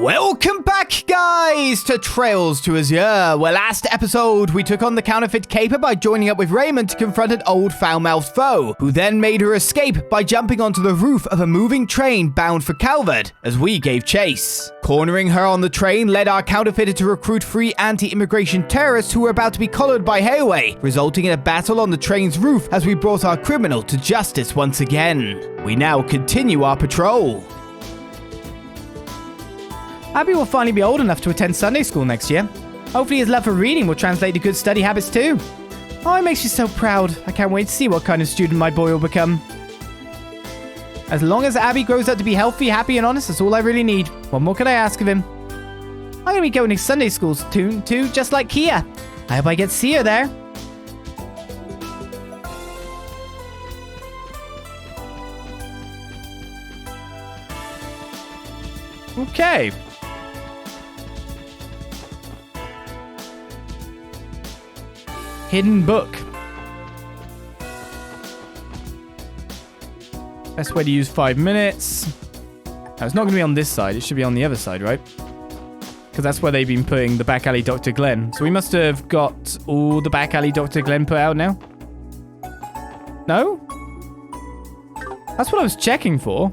Welcome back, guys, to Trails to Azure, where last episode we took on the counterfeit caper by joining up with Raymond to confront an old foul-mouthed foe, who then made her escape by jumping onto the roof of a moving train bound for Calvert, as we gave chase. Cornering her on the train led our counterfeiter to recruit 3 anti-immigration terrorists who were about to be collared by Hayway, resulting in a battle on the train's roof as we brought our criminal to justice once again. We now continue our patrol. Abby will finally be old enough to attend Sunday school next year. Hopefully his love for reading will translate to good study habits too. Oh, it makes me so proud. I can't wait to see what kind of student my boy will become. As long as Abby grows up to be healthy, happy, and honest, that's all I really need. What more could I ask of him? I'm going to be going to Sunday school soon too, just like Kia. I hope I get to see her there. Okay. Hidden book. Best way to use 5 minutes. Now, it's not going to be on this side. It should be on the other side, right? Because that's where they've been putting the back alley Dr. Glenn. So we must have got all the back alley Dr. Glenn put out now. No? That's what I was checking for.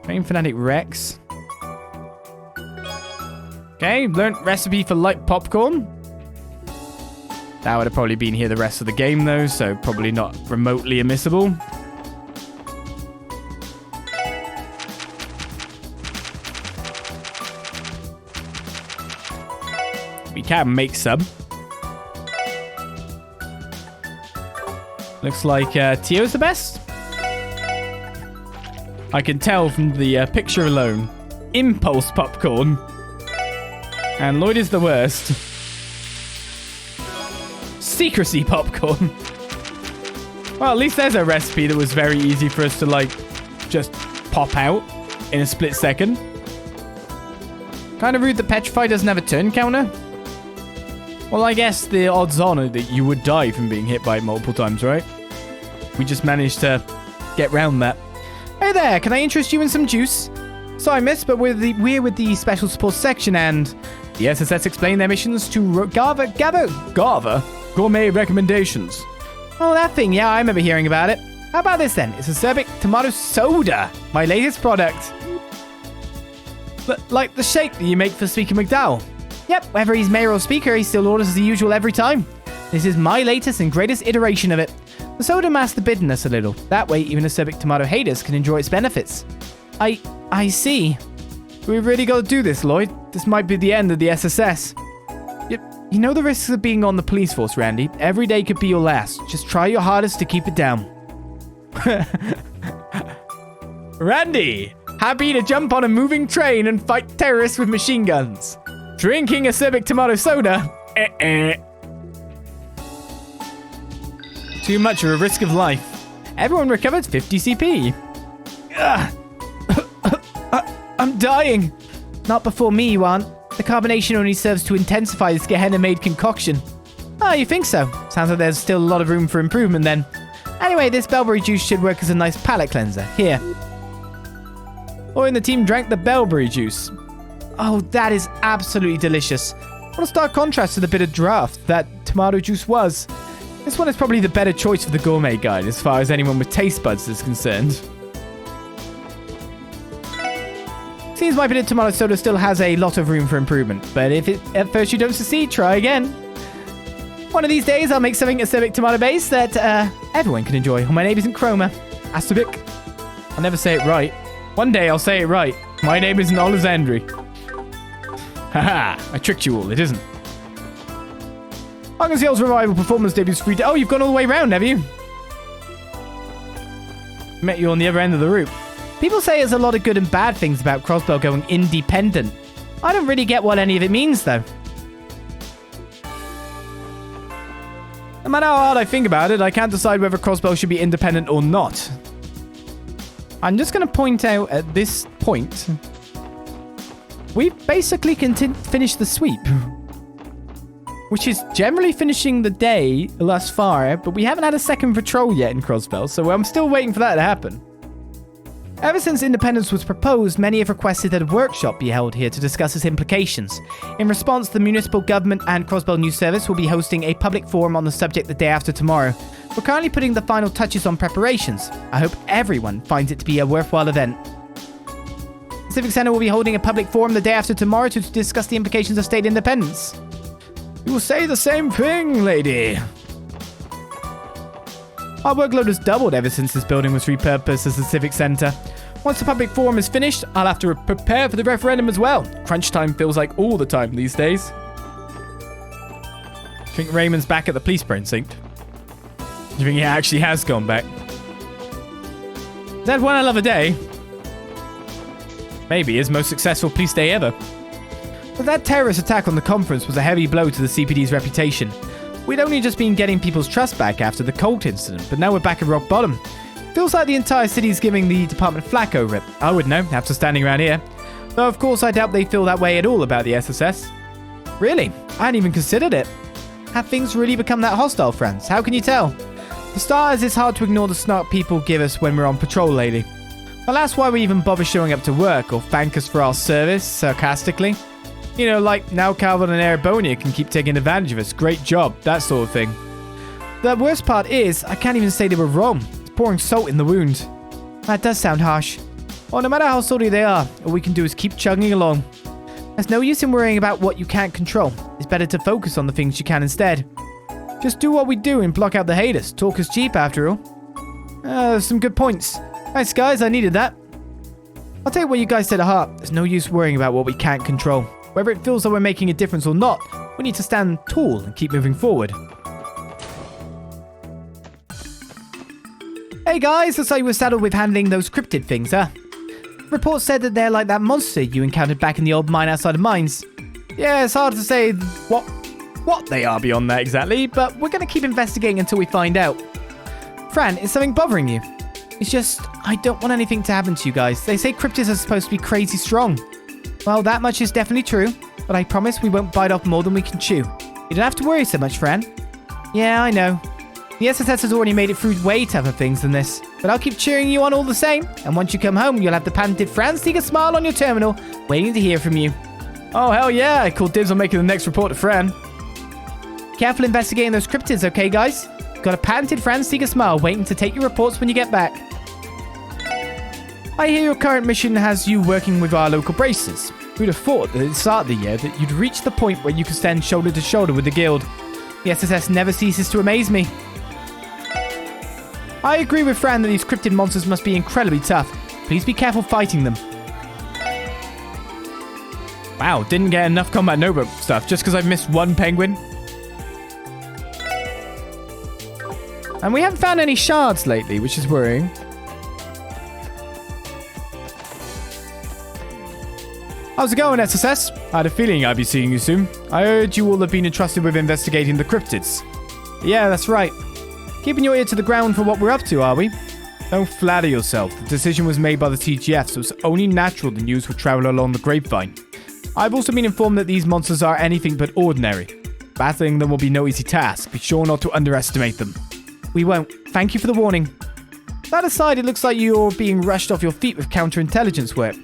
Game Fanatic Rex. Okay, learnt recipe for light popcorn. That would have probably been here the rest of the game though, so probably not remotely admissible. We can make some. Looks like Tio's the best. I can tell from the picture alone. Impulse popcorn. And Lloyd is the worst. Secrecy popcorn. Well, at least there's a recipe that was very easy for us to, like, just pop out in a split second. Kind of rude that Petrify doesn't have a turn counter. Well, I guess the odds on are that you would die from being hit by it multiple times, right? We just managed to get round that. Hey there, can I interest you in some juice? Sorry, miss, but we're with the special support section, and the SSS explain their missions to Gava Gourmet Recommendations. Oh, that thing, yeah, I remember hearing about it. How about this then? It's a civic tomato soda, my latest product. Like the shake that you make for Speaker McDowell. Yep, whether he's mayor or speaker, he still orders as usual every time. This is my latest and greatest iteration of it. The soda masks the bitterness a little. That way, even the civic tomato haters can enjoy its benefits. I see. We've really got to do this, Lloyd. This might be the end of the SSS. You know the risks of being on the police force, Randy. Every day could be your last. Just try your hardest to keep it down. Randy, happy to jump on a moving train and fight terrorists with machine guns. Drinking a civic tomato soda? Too much of a risk of life. Everyone recovered 50 CP. I'm dying. Not before me, you aren't. The carbonation only serves to intensify this Gehenna-made concoction. Oh, you think so? Sounds like there's still a lot of room for improvement then. Anyway, this bellberry juice should work as a nice palate cleanser. Here. Or in the team drank the bellberry juice. Oh, that is absolutely delicious. What a stark contrast to the bitter draft that tomato juice was. This one is probably the better choice for the gourmet guide as far as anyone with taste buds is concerned. Seems my bitter tomato soda still has a lot of room for improvement, but if at first you don't succeed, try again. One of these days, I'll make something acidic tomato base that everyone can enjoy. My name isn't Chroma. Acidic. I'll never say it right. One day I'll say it right. My name isn't Olizandri. Haha, I tricked you all. It isn't. Arkansas's revival performance debuts free. Oh, you've gone all the way around, have you? Met you on the other end of the route. People say there's a lot of good and bad things about Crossbell going independent. I don't really get what any of it means, though. No matter how hard I think about it, I can't decide whether Crossbell should be independent or not. I'm just going to point out at this point, we've basically finished the sweep. Which is generally finishing the day thus far, but we haven't had a second patrol yet in Crossbell, so I'm still waiting for that to happen. Ever since independence was proposed, many have requested that a workshop be held here to discuss its implications. In response, the municipal government and Crossbell News Service will be hosting a public forum on the subject the day after tomorrow. We're currently putting the final touches on preparations. I hope everyone finds it to be a worthwhile event. The Civic Center will be holding a public forum the day after tomorrow to discuss the implications of state independence. You will say the same thing, lady. Our workload has doubled ever since this building was repurposed as the Civic Center. Once the public forum is finished, I'll have to prepare for the referendum as well. Crunch time feels like all the time these days. Do you think Raymond's back at the police precinct? Do you think he actually has gone back? Is that one hell of a day? Maybe his most successful police day ever. But that terrorist attack on the conference was a heavy blow to the CPD's reputation. We'd only just been getting people's trust back after the Colt incident, but now we're back at rock bottom. Feels like the entire city's giving the department flack over it. I would know, after standing around here. Though of course I doubt they feel that way at all about the SSS. Really? I hadn't even considered it. Have things really become that hostile, friends? How can you tell? For starters, it's hard to ignore the snark people give us when we're on patrol lately. Well, that's why we even bother showing up to work or thank us for our service, sarcastically. You know, like, now Calvin and Erebonia can keep taking advantage of us. Great job, that sort of thing. The worst part is, I can't even say they were wrong. It's pouring salt in the wound. That does sound harsh. Well, no matter how salty they are, all we can do is keep chugging along. There's no use in worrying about what you can't control. It's better to focus on the things you can instead. Just do what we do and block out the haters. Talk is cheap, after all. Some good points. Thanks, guys, I needed that. I'll take what you guys said at heart. There's no use worrying about what we can't control. Whether it feels like we're making a difference or not, we need to stand tall and keep moving forward. Hey guys, looks like you were saddled with handling those cryptid things, huh? Reports said that they're like that monster you encountered back in the old mine outside of Mines. Yeah, it's hard to say what they are beyond that exactly, but we're going to keep investigating until we find out. Fran, is something bothering you? It's just, I don't want anything to happen to you guys. They say cryptids are supposed to be crazy strong. Well, that much is definitely true, but I promise we won't bite off more than we can chew. You don't have to worry so much, Fran. Yeah, I know. The SSS has already made it through way tougher things than this, but I'll keep cheering you on all the same, and once you come home, you'll have the patented Fran-Seeker smile on your terminal, waiting to hear from you. Oh, hell yeah, I call dibs on making the next report to Fran. Careful investigating those cryptids, okay, guys? Got a patented Fran-Seeker smile waiting to take your reports when you get back. I hear your current mission has you working with our local bracers. Who'd have thought that at the start of the year that you'd reach the point where you could stand shoulder to shoulder with the guild. The SSS never ceases to amaze me. I agree with Fran that these cryptid monsters must be incredibly tough. Please be careful fighting them. Wow, didn't get enough Combat Nova stuff just because I've missed one penguin. And we haven't found any shards lately, which is worrying. How's it going, SSS? I had a feeling I'd be seeing you soon. I heard you all have been entrusted with investigating the cryptids. Yeah, that's right. Keeping your ear to the ground for what we're up to, are we? Don't flatter yourself. The decision was made by the TGF, so it's only natural the news would travel along the grapevine. I've also been informed that these monsters are anything but ordinary. Battling them will be no easy task. Be sure not to underestimate them. We won't. Thank you for the warning. That aside, it looks like you're being rushed off your feet with counterintelligence work.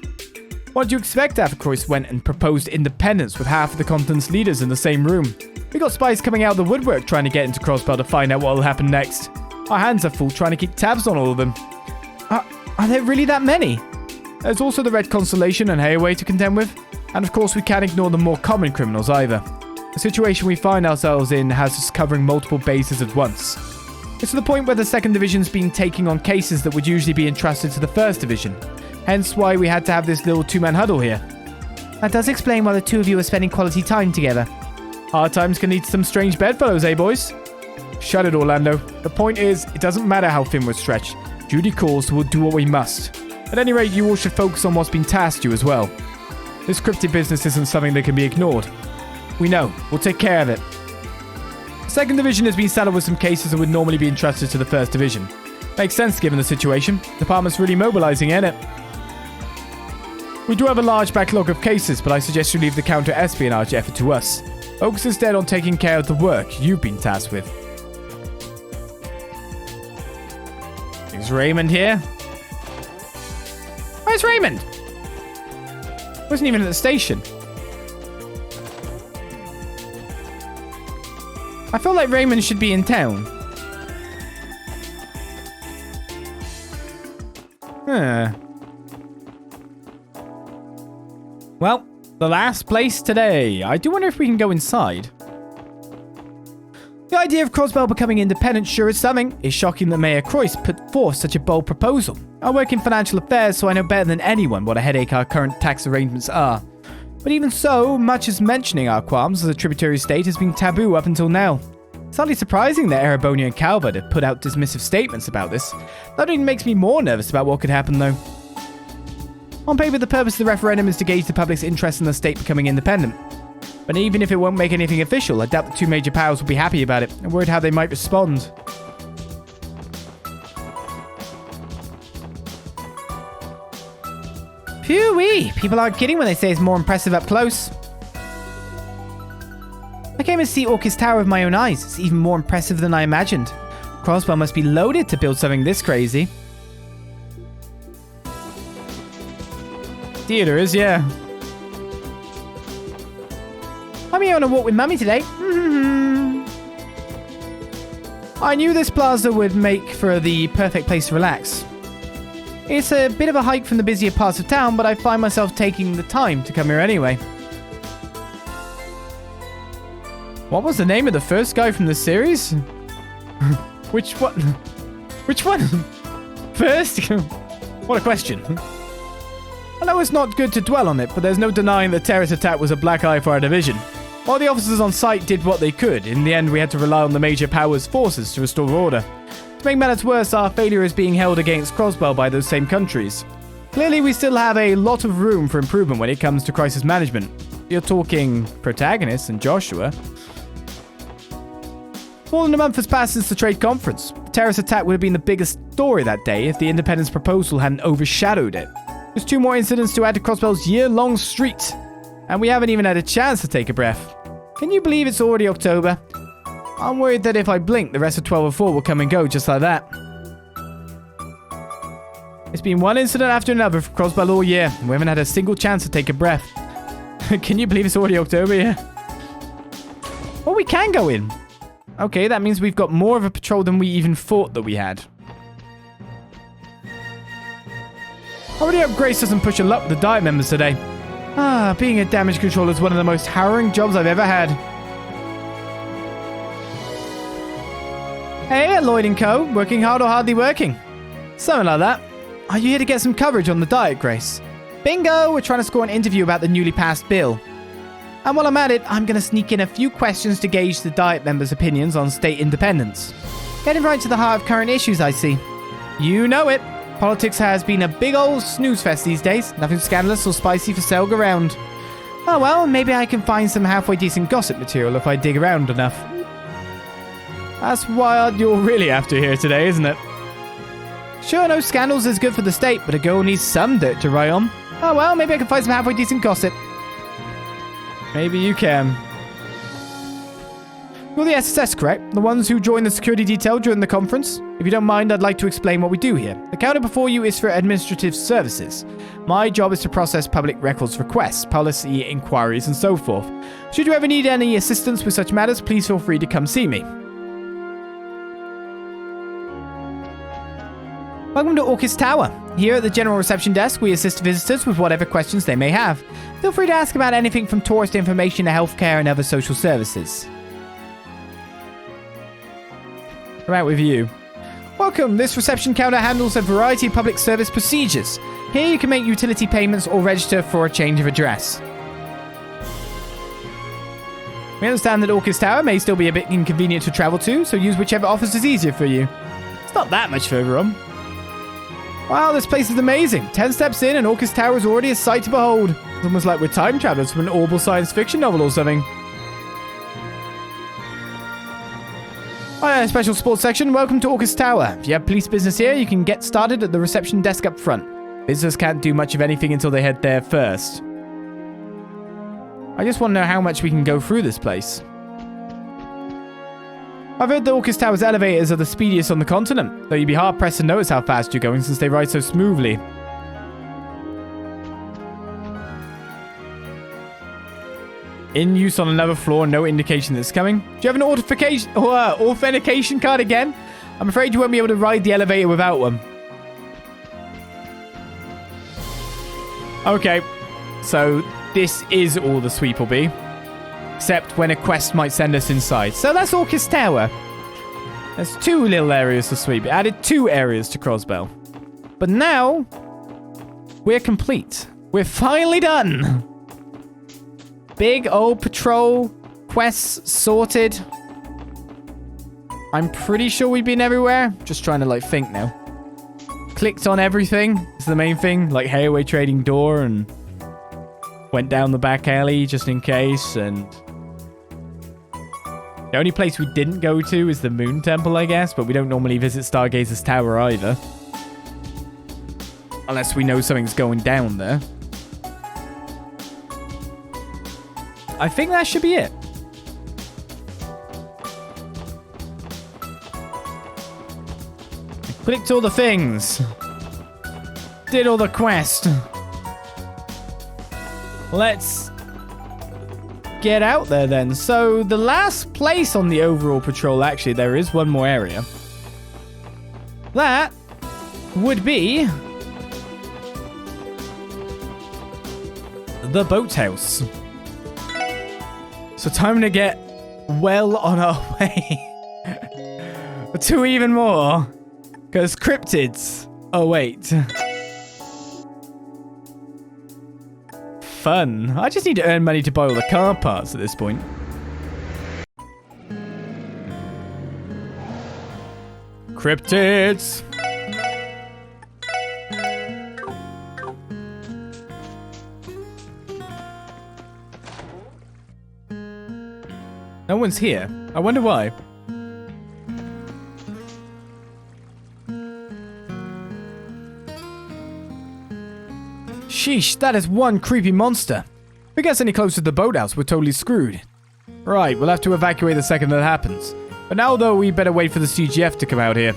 What do you expect after Croyce went and proposed independence with half of the continent's leaders in the same room? We got spies coming out of the woodwork trying to get into Crossbell to find out what will happen next. Our hands are full trying to keep tabs on all of them. Are there really that many? There's also the Red Constellation and Hayway to contend with. And of course we can't ignore the more common criminals either. The situation we find ourselves in has us covering multiple bases at once. It's to the point where the 2nd Division's been taking on cases that would usually be entrusted to the 1st Division. Hence why we had to have this little 2-man huddle here. That does explain why the two of you are spending quality time together. Hard times can lead to some strange bedfellows, eh, boys? Shut it, Orlando. The point is, it doesn't matter how thin we're stretched. Duty calls, so we'll do what we must. At any rate, you all should focus on what's been tasked you as well. This cryptid business isn't something that can be ignored. We know. We'll take care of it. The 2nd Division has been saddled with some cases that would normally be entrusted to the 1st Division. Makes sense given the situation. The department's really mobilizing, ain't it? We do have a large backlog of cases, but I suggest you leave the counter-espionage effort to us. Focus instead on taking care of the work you've been tasked with. Is Raymond here? Where's Raymond? Wasn't even at the station. I feel like Raymond should be in town. Huh. Well, the last place today. I do wonder if we can go inside. The idea of Crossbell becoming independent sure is something. It's shocking that Mayor Croyce put forth such a bold proposal. I work in financial affairs, so I know better than anyone what a headache our current tax arrangements are. But even so, much as mentioning our qualms as a tributary state has been taboo up until now. It's hardly surprising that Erebonia and Calvert have put out dismissive statements about this. That only makes me more nervous about what could happen, though. On paper, the purpose of the referendum is to gauge the public's interest in the state becoming independent. But even if it won't make anything official, I doubt the two major powers will be happy about it. I'm worried how they might respond. Phew-wee! People aren't kidding when they say it's more impressive up close. I came to see Orchis Tower with my own eyes. It's even more impressive than I imagined. Crossbell must be loaded to build something this crazy. Theater is, yeah. I'm here on a walk with Mummy today. I knew this plaza would make for the perfect place to relax. It's a bit of a hike from the busier parts of town, but I find myself taking the time to come here anyway. What was the name of the first guy from the series? Which one? Which one? First? What a question. I know it's not good to dwell on it, but there's no denying the terrorist attack was a black eye for our division. While the officers on site did what they could, in the end we had to rely on the major powers' forces to restore order. To make matters worse, our failure is being held against Crossbell by those same countries. Clearly, we still have a lot of room for improvement when it comes to crisis management. You're talking protagonists and Joshua. More than a month has passed since the trade conference. The terrorist attack would have been the biggest story that day if the independence proposal hadn't overshadowed it. There's 2 more incidents to add to Crossbell's year-long streak, and we haven't even had a chance to take a breath. Can you believe it's already October? I'm worried that if I blink, the rest of 1204 will come and go just like that. It's been one incident after another for Crossbell all year, and we haven't had a single chance to take a breath. Can you believe it's already October, yeah? Well, we can go in. Okay, that means we've got more of a patrol than we even thought that we had. Already up Grace doesn't push a lot with the diet members today. Being a damage controller is one of the most harrowing jobs I've ever had. Hey, Lloyd & Co. Working hard or hardly working? Something like that. Are you here to get some coverage on the diet, Grace? Bingo! We're trying to score an interview about the newly passed bill. And while I'm at it, I'm going to sneak in a few questions to gauge the diet members' opinions on state independence. Getting right to the heart of current issues, I see. You know it. Politics has been a big old snooze fest these days. Nothing scandalous or spicy for sale around. Oh well, maybe I can find some halfway decent gossip material if I dig around enough. That's what you're really after here today, isn't it? Sure, no scandals is good for the state, but a girl needs some dirt to write on. Oh well, maybe I can find some halfway decent gossip. Maybe you can. You're the SSS, correct? The ones who joined the security detail during the conference? If you don't mind, I'd like to explain what we do here. The counter before you is for administrative services. My job is to process public records requests, policy inquiries, and so forth. Should you ever need any assistance with such matters, please feel free to come see me. Welcome to Orchis Tower. Here at the general reception desk, we assist visitors with whatever questions they may have. Feel free to ask about anything from tourist information to healthcare and other social services. Right with you. Welcome. This reception counter handles a variety of public service procedures. Here you can make utility payments or register for a change of address. We understand that Orchis Tower may still be a bit inconvenient to travel to, so use whichever office is easier for you. It's not that much further on. Wow, this place is amazing. 10 steps in and Orchis Tower is already a sight to behold. It's almost like we're time travelers from an orbital science fiction novel or something. Oh yeah, special sports section. Welcome to Orchis Tower. If you have police business here, you can get started at the reception desk up front. Visitors can't do much of anything until they head there first. I just want to know how much we can go through this place. I've heard the Orchis Tower's elevators are the speediest on the continent, though you'd be hard-pressed to notice how fast you're going since they ride so smoothly. In use on another floor, no indication that it's coming. Do you have an authentication card again? I'm afraid you won't be able to ride the elevator without one. Okay, so this is all the sweep will be. Except when a quest might send us inside. So that's Orchis Tower. There's 2 little areas to sweep. It added 2 areas to Crossbell. But now, we're complete. We're finally done. Big old patrol. Quests sorted. I'm pretty sure we've been everywhere. Just trying to, think now. Clicked on everything. It's the main thing. Like Hayaway Trading Door and went down the back alley just in case. And the only place we didn't go to is the Moon Temple, I guess. But we don't normally visit Stargazer's Tower either. Unless we know something's going down there. I think that should be it. Clicked all the things. Did all the quest. Let's get out there then. So the last place on the overall patrol, actually, there is one more area. That would be the Boathouse. So time to get well on our way to even more. Because cryptids. Oh, wait. Fun. I just need to earn money to buy all the car parts at this point. Cryptids. No one's here. I wonder why. Sheesh, that is one creepy monster. If we get any closer to the boathouse, we're totally screwed. Right, we'll have to evacuate the second that happens. But now, though, we better wait for the CGF to come out here.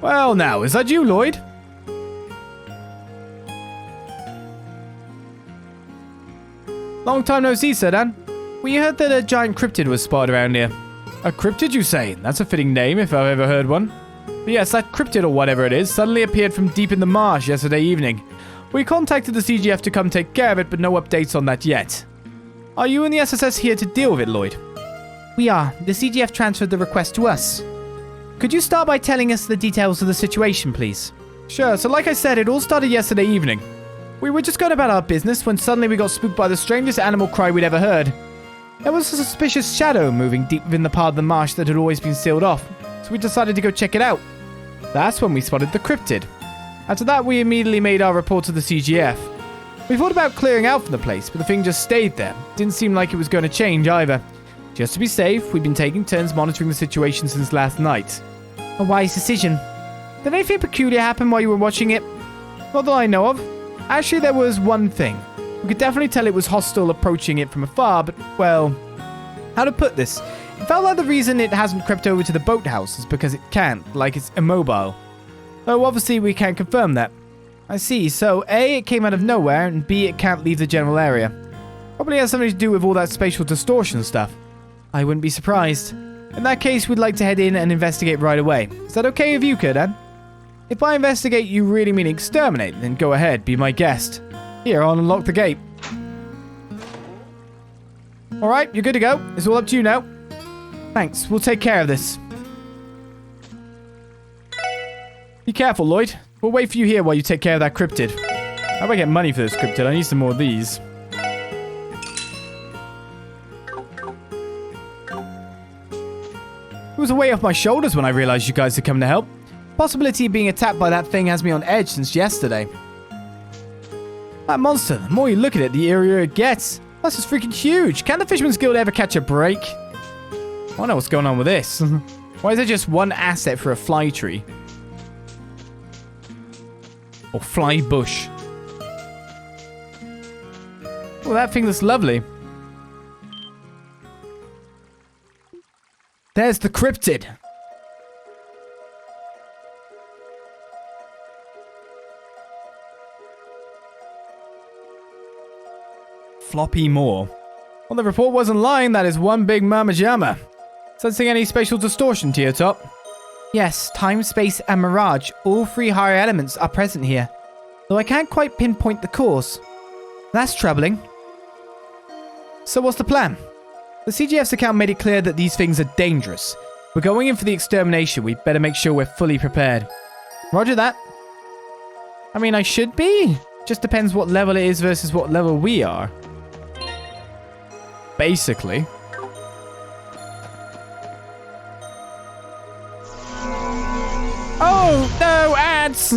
Well, now, is that you, Lloyd? Long time no see, Sir Dan. We heard that a giant cryptid was spotted around here. A cryptid, you say? That's a fitting name, if I've ever heard one. But yes, that cryptid, or whatever it is, suddenly appeared from deep in the marsh yesterday evening. We contacted the CGF to come take care of it, but no updates on that yet. Are you and the SSS here to deal with it, Lloyd? We are. The CGF transferred the request to us. Could you start by telling us the details of the situation, please? Sure, so like I said, it all started yesterday evening. We were just going about our business when suddenly we got spooked by the strangest animal cry we'd ever heard. There was a suspicious shadow moving deep within the part of the marsh that had always been sealed off, so we decided to go check it out. That's when we spotted the cryptid. After that, we immediately made our report to the CGF. We thought about clearing out from the place, but the thing just stayed there. Didn't seem like it was going to change either. Just to be safe, we've been taking turns monitoring the situation since last night. A wise decision. Did anything peculiar happen while you were watching it? Not that I know of. Actually, there was one thing. We could definitely tell it was hostile approaching it from afar, but, well, how to put this? It felt like the reason it hasn't crept over to the boathouse is because it can't, like it's immobile. Though obviously we can't confirm that. I see, so A, it came out of nowhere, and B, it can't leave the general area. Probably has something to do with all that spatial distortion stuff. I wouldn't be surprised. In that case, we'd like to head in and investigate right away. Is that okay with you, Kurdan? If by investigate you really mean exterminate, then go ahead, be my guest. Here, I'll unlock the gate. Alright, you're good to go. It's all up to you now. Thanks, we'll take care of this. Be careful, Lloyd. We'll wait for you here while you take care of that cryptid. How do I get money for this cryptid? I need some more of these. It was a weight off my shoulders when I realized you guys had come to help. Possibility of being attacked by that thing has me on edge since yesterday. That monster, the more you look at it, the eerier it gets. Plus, it's freaking huge. Can the Fisherman's Guild ever catch a break? I don't know what's going on with this. Why is there just one asset for a fly tree? Or fly bush? Well, that thing looks lovely. There's the cryptid. Floppy Moor. Well, the report wasn't lying. That is one big mama jamma. Sensing any spatial distortion to your top? Yes, time, space, and mirage, all three higher elements are present here. Though I can't quite pinpoint the cause. That's troubling. So what's the plan? The CGF's account made it clear that these things are dangerous. We're going in for the extermination. We better make sure we're fully prepared. Roger that. I mean, I should be. Just depends what level it is versus what level we are. Basically. Oh, no, ads!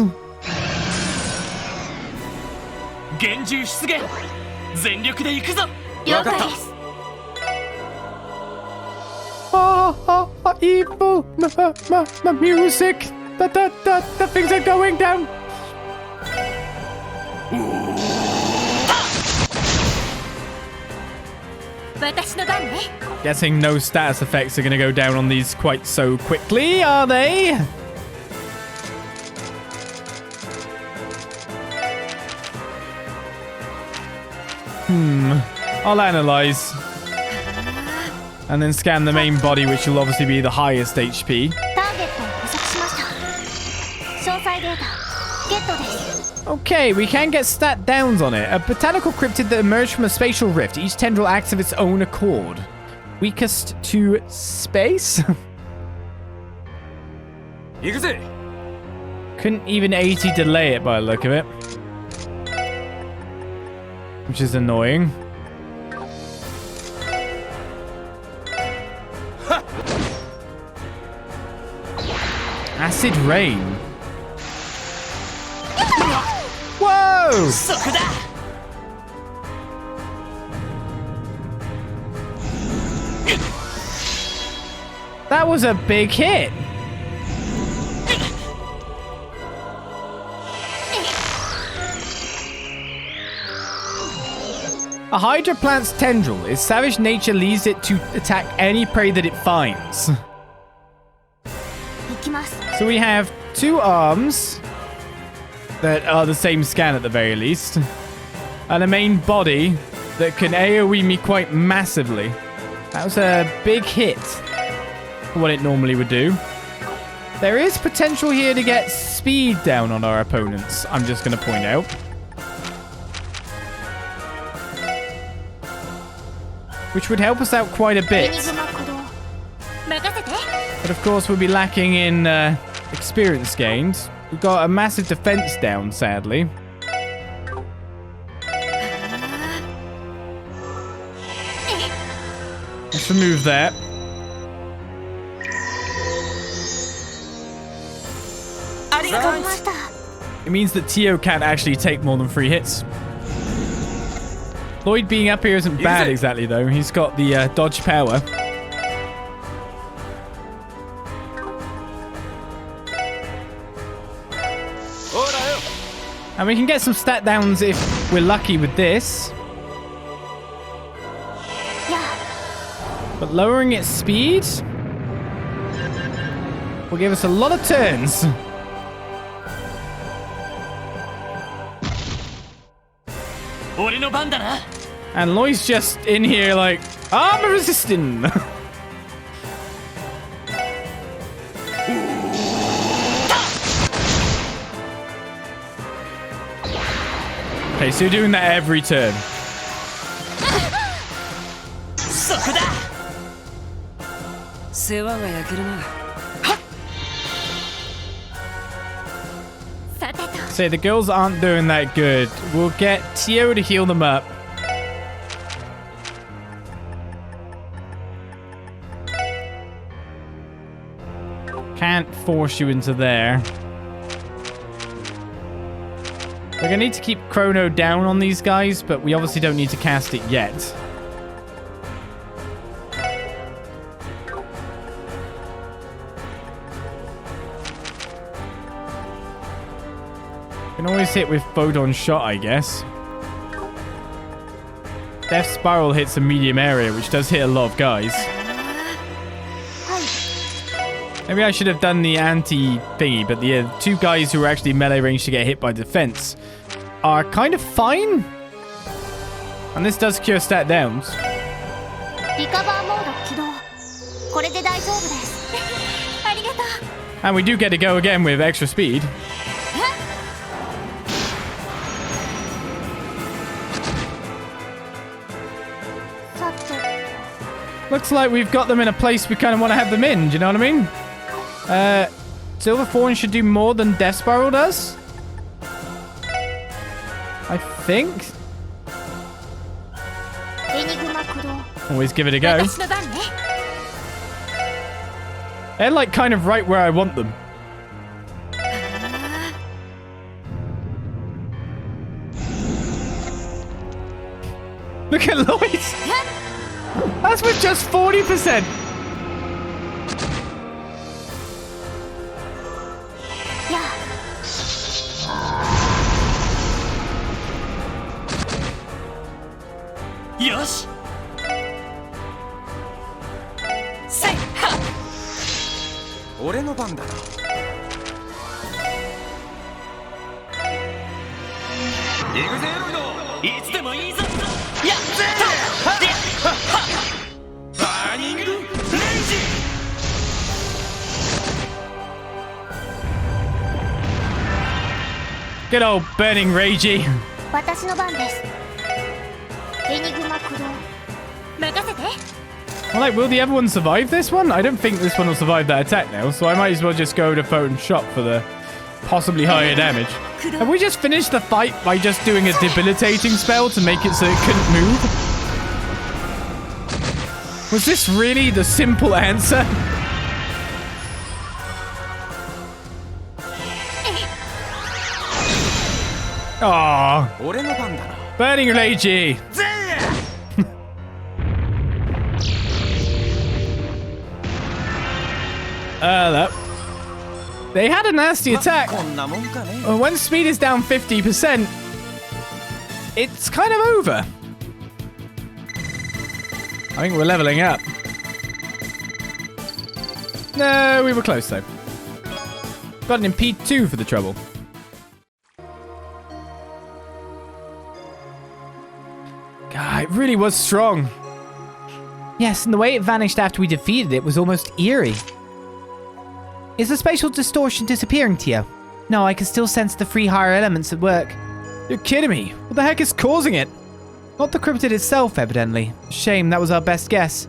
Evil music. The things are going down. Guessing no status effects are going to go down on these quite so quickly, are they? I'll analyze. And then scan the main body, which will obviously be the highest HP. Okay, we can get stat downs on it. A botanical cryptid that emerged from a spatial rift. Each tendril acts of its own accord. Weakest to space? Couldn't even 80 delay it by the look of it. Which is annoying. Acid rain. Whoa! That was a big hit. A Hydra plant's tendril. Its savage nature leads it to attack any prey that it finds. So we have 2 arms that are the same scan at the very least, and a main body that can AoE me quite massively. That was a big hit for what it normally would do. There is potential here to get speed down on our opponents, I'm just going to point out. Which would help us out quite a bit. But of course, we'll be lacking in experience gains. We've got a massive defense down, sadly. Let's remove that. It means that Tio can't actually take more than 3 hits. Lloyd being up here isn't bad exactly, though. He's got the dodge power. And we can get some stat downs if we're lucky with this. But lowering its speed will give us a lot of turns. And Loy's just in here like, armor resisting. Okay, so you're doing that every turn. Say the girls aren't doing that good. We'll get Tio to heal them up. Can't force you into there. We're going to need to keep Chrono down on these guys, but we obviously don't need to cast it yet. Can always hit with Photon Shot, I guess. Death Spiral hits a medium area, which does hit a lot of guys. Maybe I should have done the anti-thingy, but the 2 guys who are actually melee range to get hit by defense are kind of fine. And this does cure stat downs. リカバーモード起動。これで大丈夫です。ありがとう。 And we do get to go again with extra speed. Looks like we've got them in a place we kind of want to have them in. Do you know what I mean? Silver Fawn should do more than Death Spiral does. I think. Always give it a go. They're like kind of right where I want them. Look at Lloyd. That's with just 40%. Yosh. Say ha. 俺の番だ。行くぜロイド。いつでもいいぞ。やっぜ。バーニングレイジ。Good old burning ragey. 私の番です。エニグマ駆動。任せて。 Well, like, will the other one survive this one? I don't think this one will survive that attack now, so I might as well just go to Photon Shop for the possibly higher damage. Have we just finished the fight by just doing a debilitating spell to make it so it couldn't move? Was this really the simple answer? Aww. Burning Ragey. They had a nasty attack. When speed is down 50%, it's kind of over. I think we're leveling up. No, we were close though. Got an impede 2 for the trouble. God, it really was strong. Yes, and the way it vanished after we defeated it was almost eerie. Is the spatial distortion disappearing, Tio? No, I can still sense the free higher elements at work. You're kidding me. What the heck is causing it? Not the Cryptid itself, evidently. Shame, that was our best guess.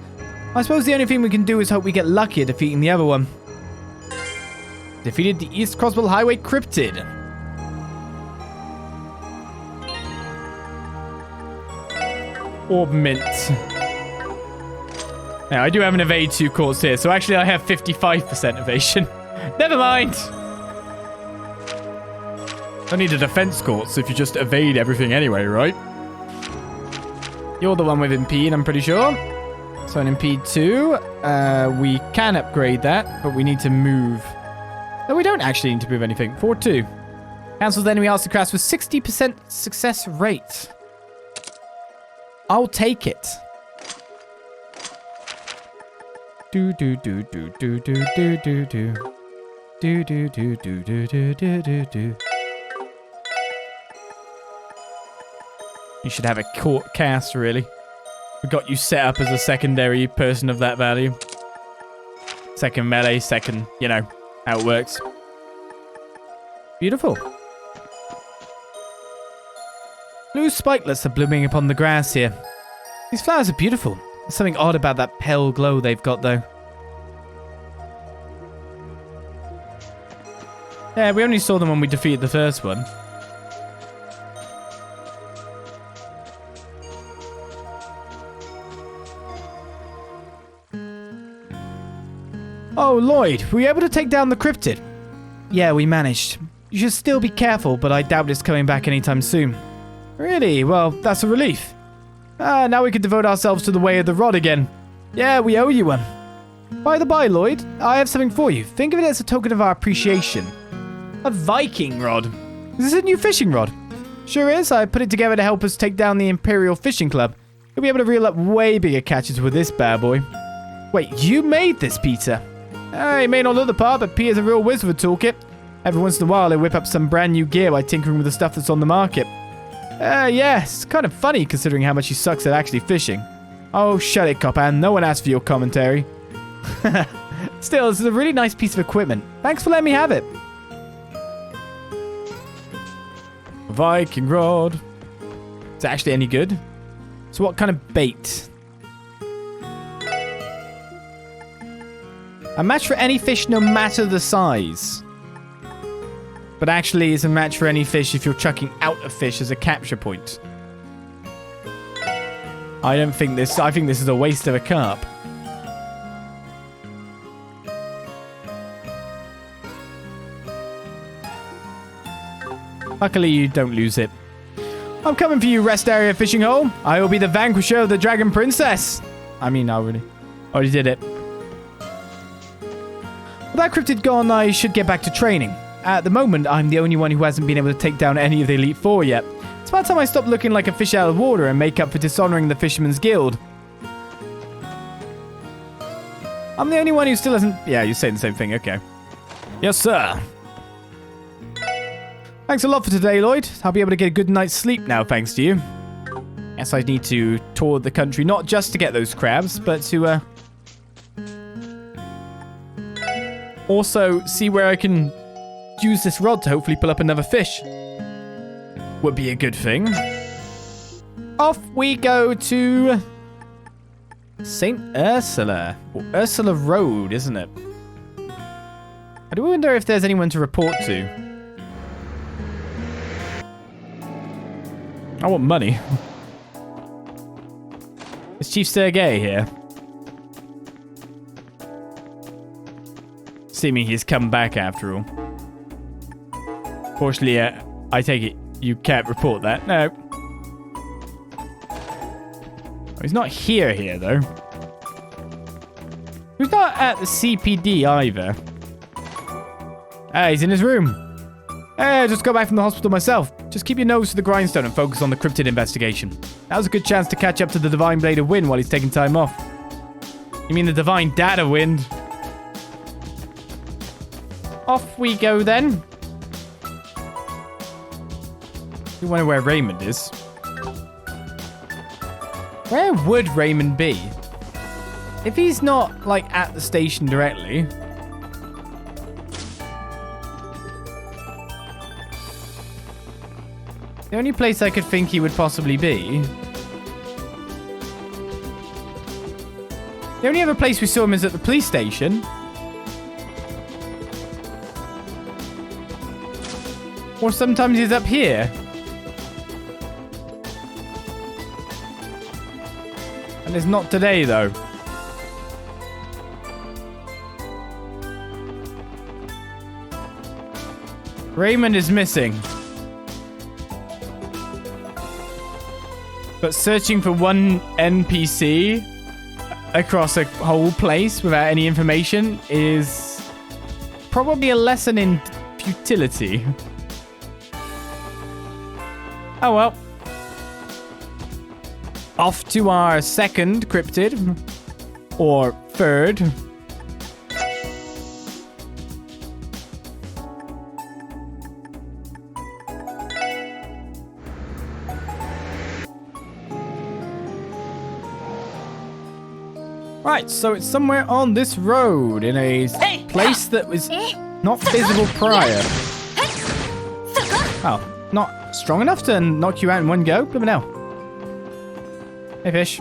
I suppose the only thing we can do is hope we get luckier defeating the other one. Defeated the East Crossbell Highway Cryptid. Orb Mint. Now, I do have an evade 2 quartz here, so actually I have 55% evasion. Never mind. Don't need a defense quartz if you just evade everything anyway, right? You're the one with impede, I'm pretty sure. So an impede 2. We can upgrade that, but we need to move. No, we don't actually need to move anything. 4-2. Cancels the enemy aristocrats with 60% success rate. I'll take it. Do do do do do do do do do do do do do do do do do. You should have a court cast, really. We got you set up as a secondary person of that value. Second melee, second, you know, how it works. Beautiful. Blue spikelets are blooming upon the grass here. These flowers are beautiful. There's something odd about that pale glow they've got, though. Yeah, we only saw them when we defeated the first one. Oh, Lloyd, were you able to take down the Cryptid? Yeah, we managed. You should still be careful, but I doubt it's coming back anytime soon. Really? Well, that's a relief. Now we can devote ourselves to the way of the rod again. Yeah, we owe you one. By the by, Lloyd, I have something for you. Think of it as a token of our appreciation. A Viking rod. Is this a new fishing rod? Sure is. I put it together to help us take down the Imperial Fishing Club. You'll be able to reel up way bigger catches with this bad boy. Wait, you made this, Peter? He may not look the part, but Peter's a real whiz with a toolkit. Every once in a while, he'll whip up some brand new gear by tinkering with the stuff that's on the market. Yeah, it's kind of funny considering how much he sucks at actually fishing. Oh, shut it, Copan. No one asked for your commentary. Still, this is a really nice piece of equipment. Thanks for letting me have it. Viking rod. Is it actually any good? So what kind of bait? A match for any fish no matter the size. But actually it's a match for any fish if you're chucking out a fish as a capture point. I think this is a waste of a carp. Luckily you don't lose it. I'm coming for you, rest area fishing hole. I will be the vanquisher of the dragon princess. I mean, I already did it. With that cryptid gone, I should get back to training. At the moment, I'm the only one who hasn't been able to take down any of the Elite Four yet. It's about time I stop looking like a fish out of water and make up for dishonoring the Fisherman's Guild. I'm the only one who still hasn't... Yeah, you're saying the same thing, okay. Yes, sir. Thanks a lot for today, Lloyd. I'll be able to get a good night's sleep now, thanks to you. Guess I need to tour the country, not just to get those crabs, but to, also see where I can use this rod to hopefully pull up another fish. Would be a good thing. Off we go to St. Ursula. Or Ursula Road, isn't it? I do wonder if there's anyone to report to. I want money. Is Chief Sergei here? Seeming he's come back after all. Fortunately, I take it you can't report that. No. Oh, he's not here, though. He's not at the CPD either. Ah, he's in his room. Hey, I just got back from the hospital myself. Just keep your nose to the grindstone and focus on the cryptid investigation. That was a good chance to catch up to the Divine Blade of Wind while he's taking time off. You mean the Divine Data Wind? Off we go then. You wonder where Raymond is. Where would Raymond be? If he's not, like, at the station directly. The only place I could think he would possibly be... The only other place we saw him is at the police station. Or sometimes he's up here. And it's not today, though. Raymond is missing. But searching for one NPC across a whole place without any information is probably a lesson in futility. Oh well. Off to our second cryptid. Or third. Right, so it's somewhere on this road in a place that was not visible prior. Oh, not strong enough to knock you out in one go? Let me know. Hey, fish.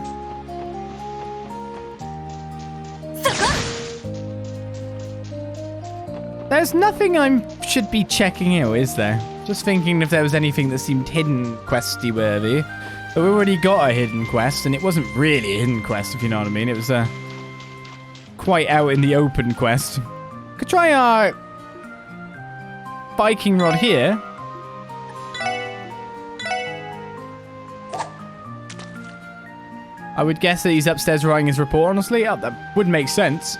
There's nothing I should be checking out, is there? Just thinking if there was anything that seemed hidden questy worthy. But we already got a hidden quest, and it wasn't really a hidden quest, if you know what I mean. It was a quite out in the open quest. Could try our biking rod here. I would guess that he's upstairs writing his report, honestly. Oh, that would make sense.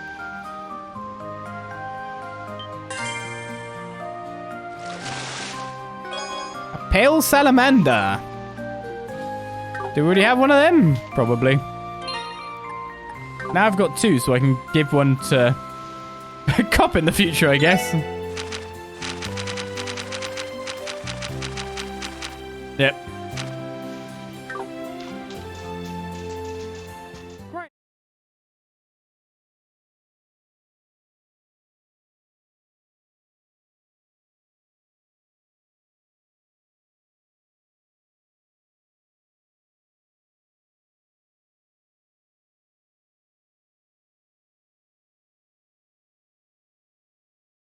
A pale salamander. Do we already have one of them? Probably. Now I've got two, so I can give one to a cop in the future, I guess. Yep.